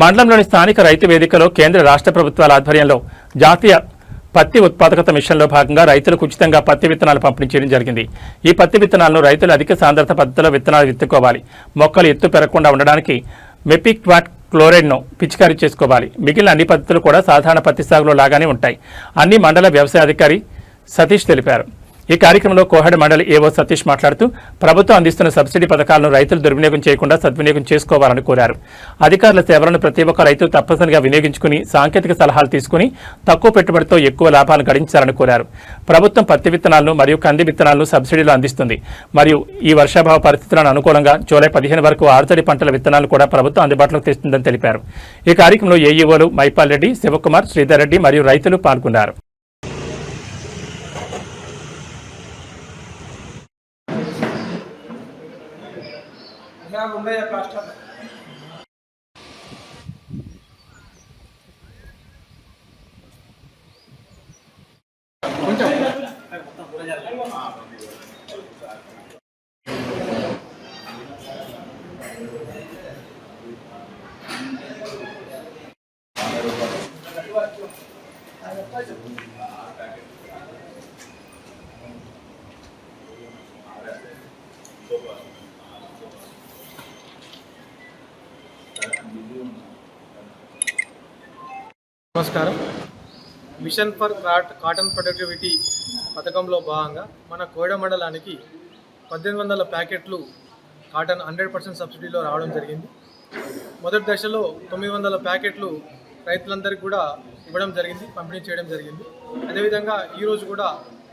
మండలంలోని స్థానిక రైతు వేదికలో కేంద్ర రాష్ట్ర ప్రభుత్వాల ఆధ్వర్యంలో జాతీయ పత్తి ఉత్పాదకత మిషన్లో భాగంగా రైతులకు ఉచితంగా పత్తి విత్తనాలు పంపిణీ చేయడం జరిగింది. ఈ పత్తి విత్తనాలను రైతులు అధిక సాంద్రత పద్ధతిలో విత్తనాలు విత్తుకోవాలి. మొక్కలు ఎత్తు పెరగకుండా ఉండడానికి మెపిక్వాట్ క్లోరైడ్ను పిచికారీ చేసుకోవాలి. మిగిలిన అన్ని పద్ధతులు కూడా సాధారణ పత్తి సాగులో లాగానే ఉంటాయి. అన్ని మండల వ్యవసాయ అధికారి సతీష్ తెలిపారు. ఈ కార్యక్రమంలో కోహెడ మండలి ఏవో సతీష్ మాట్లాడుతూ ప్రభుత్వం అందిస్తున్న సబ్సిడీ పథకాలను రైతులు దుర్వినియోగం చేయకుండా సద్వినియోగం చేసుకోవాలని కోరారు. అధికారుల సేవలను ప్రతి ఒక్క రైతు తప్పనిసరిగా వినియోగించుకుని సాంకేతిక సలహాలు తీసుకుని తక్కువ పెట్టుబడితో ఎక్కువ లాభాలను గడించాలని కోరారు. ప్రభుత్వం పత్తి విత్తనాలను మరియు కంది విత్తనాలను సబ్సిడీలో అందిస్తుంది. మరియు ఈ వర్షాభావ పరిస్థితులను అనుకూలంగా జూలై 15 వరకు ఆరుతడి పంటల విత్తనాలు కూడా ప్రభుత్వం అందుబాటులోకి తెస్తుందని తెలిపారు. ఈ కార్యక్రమంలో ఏఈఓలు మైపాల్ రెడ్డి, శివకుమార్, శ్రీధర్ రెడ్డి మరియు రైతులు పాల్గొన్నారు. నమస్కారం. మిషన్ ఫర్ కాటన్ ప్రొడక్టివిటీ పథకంలో భాగంగా మన కోయడ మండలానికి 1800 ప్యాకెట్లు కాటన్ 100% సబ్సిడీలో రావడం జరిగింది. మొదటి దశలో 900 ప్యాకెట్లు రైతులందరికీ కూడా ఇవ్వడం జరిగింది, పంపిణీ చేయడం జరిగింది. అదేవిధంగా ఈరోజు కూడా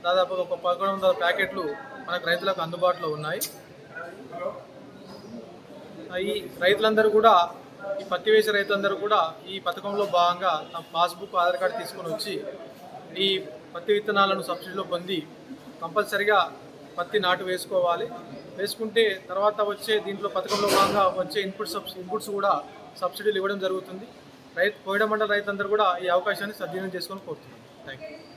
దాదాపుగా ఒక 1100 ప్యాకెట్లు మనకు రైతులకు అందుబాటులో ఉన్నాయి. ఈ రైతులందరూ కూడా, ఈ పత్తి వేసే రైతులందరూ కూడా ఈ పథకంలో భాగంగా తమ పాస్బుక్, ఆధార్ కార్డు తీసుకొని వచ్చి ఈ పత్తి విత్తనాలను సబ్సిడీలో పొంది కంపల్సరిగా పత్తి నాటు వేసుకోవాలి. వేసుకుంటే తర్వాత వచ్చే దీంట్లో పథకంలో భాగంగా వచ్చే ఇన్పుట్స్ కూడా సబ్సిడీలు ఇవ్వడం జరుగుతుంది. కోయడ మండల రైతులందరూ కూడా ఈ అవకాశాన్ని సద్వినియోగం చేసుకొని కోరుతున్నాను. Thank you.